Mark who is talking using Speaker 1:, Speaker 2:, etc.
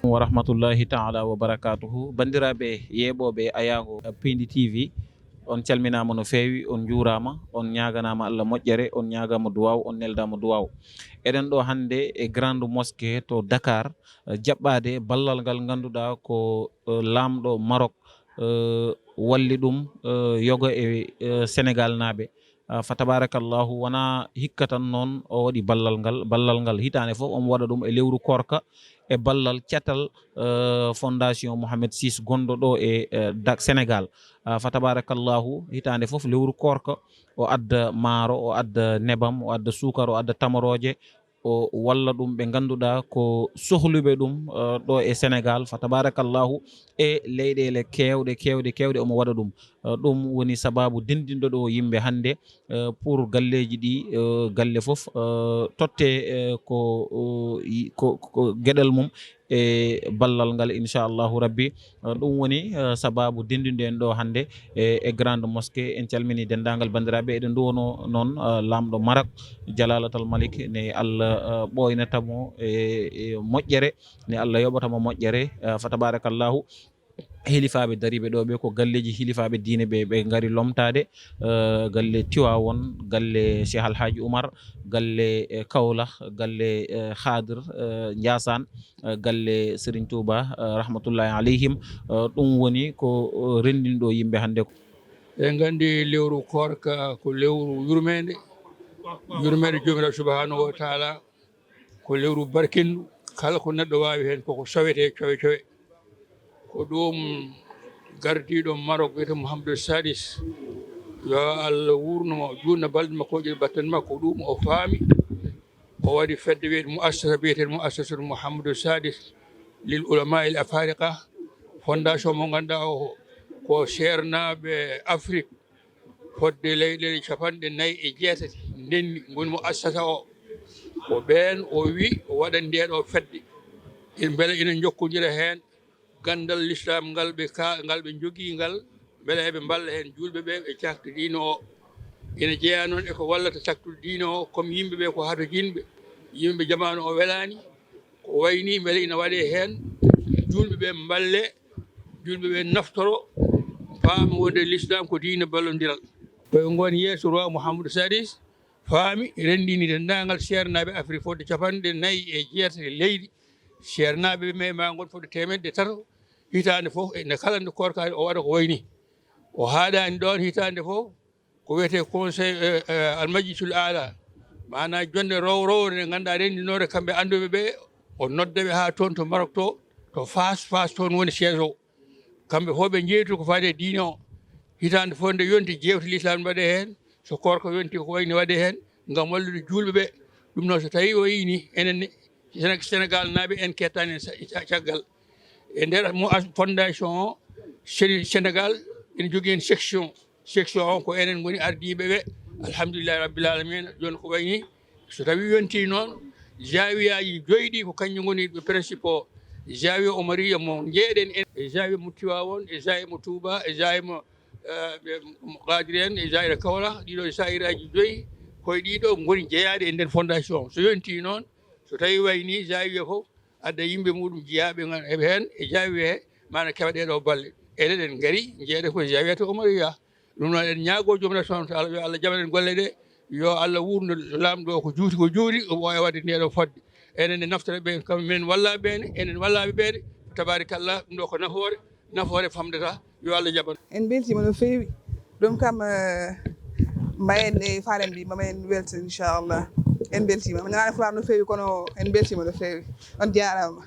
Speaker 1: wa rahmatullahi taala wa barakatuhu bandiraɓe yeɓoɓe Ayago Pindi TV on calminama no fewi on juurama on ñaganama Allah moƴƴere on ñagama duwaw on neldama duwaw eɗen ɗo hande e grande mosquée to Dakar jaɓɓade ballal ngal ganduɗa ko lamɗo Maroc walli ɗum yoga e Sénégal naaɓe fa tabarakallahu wona hikka tan noon o waɗi ballal ngal hitande foof omo waɗa ɗum e lewru korka e ballal cetal fondation Mohamed VI gonɗo ɗo e Sénégal fa tabarakallahu hitande foof lewru korka o adda maaro o adda nebam o adda sukar o adda tamaroje o walla ɗum ɓe ganduɗa ko sohluɓe ɗum ɗo e Sénégal fa tabarakallahu e leyɗele kewɗe omo waɗa ɗum ɗum woni sababu dendinɗo ɗo yimɓe hande pour galleji ɗi galle foof totte ko gueɗal mum e ballal ngal inchallahu rabbi ɗum woni sababu dendinde en ɗo hande e grande mosquée en calmini dendagal bandiraɓe eɗen duwono noon lamɗo Maroc Jalalatal Malik ne Allah ɓoynatamo e moƴƴere ne Allah yoɓatamo moƴƴere fa tabarakallahu hilifaɓe dariɓe ɗo ɓe ko galleji hilifaɓe diine ɓe gari lomtade galle Tiwawon galle Cheikh Alhaji Oumar galle Kaolack galle Khadir Ndiassane galle Serigne Touba rahmatullahi alayhim ɗum woni ko rendinɗo yimɓe hande ko
Speaker 2: en gandi lewru korka ko lewru yurmede jomiraɗo subhanahu wa taala ko lewru barkindu kala ko neɗɗo wawi hen koko sowete cowe ko ɗum gardiɗo Maroc wiyete Mouhamadou Sadis yo Allah wurnomo junna balɗe makko ƴeɗi battane makko ɗum o faami o waɗi fedde wiyete muassasatu Mouhamadou Sadis lil ulama il afariqa fondation mo ganduɗa o ko sernaɓe Afrique fodde leyɗele 49 ndenni goni mo assasa o ko ɓen o wi o waɗan ndeɗo fedde beele ina jokkodira hen gandal l'islam ngal ɓe jogui ngal beele eɓe balla hen julɓe ɓe ɓe cakta diine o ina jeeya noon eko wallata caktude diine o comme yimɓeɓe ko hato jinɓe yimɓe jamanu o welani ko wayni beele ina waɗe hen julɓeɓe balle julɓeɓe naftoro paama wonde l'islam ko diine ballodiral koye gon yeeso roi Mouhamadou Sadis faami rendini dendagal sernaɓe Afrique fodde 49 leydi sernaɓe ɓe ma gon fodde 100 hitande foof ne kala nde korka o waɗa ko wayni o haaɗani ɗon hitande foof ko wiyete conseil almajlisul ala mana jonde rowrowre nde ganduɗa rendinore kamɓe anduɓe ɓe o noddaɓe ha toon to Maroc to Fas toon woni siége o kamɓe fof ɓe jeytu ko fate diine o hitande fof nde yonti jewte l'islam waɗe hen so korka yonti ko wayni waɗe hen gam wallude julɓe ɓe ɗum noon so tawi o yini enen Sénégal naaɓe en kettani caggal e nder fondation o Sénégal ene jogui hen section o ko enen goni ardiɓe ɓe alhamdulillahi rabbil alamina joni ko wayni so tawi yonti noon jawiyaji joyɗi ko kañum goni principe o jawiya Oumariya mo jeeɗen en e jawiya mo Tiwawon e jawiya mo Touba e jawiya mo Qadir en e jawiya Kaolack ɗiɗo sayiraji 5 koye ɗiɗo goni jeeyaɗe e nder fondation so yonti noon so tawi wayni jawiya fof adda yimɓe muɗum jeeyaɓe eɓe hen e jawiya he mana keeɓa ɗeɗo balle enen en gaari jeeɗe ko jawiyata Oumariya ɗum noon en ñaago jomiraɗo subahanahu wa taala yo Allah jaɓanen golle ɗe yo Allah wurno lamɗo ko juuti o ɓooya wadde ndeɗo fodde enen e naftore ɓe kamɓe men wallaɓe ɓene enen wallaɓe ɓene tabarikallah ɗum ɗo ko nafoore famdata yo Allah jaɓan
Speaker 3: en beltima no fewi ɗum kam mbayen e falendi mamen welta inchallah en beltima mi ganani fulano fewi kono en beltima no fewi on jarama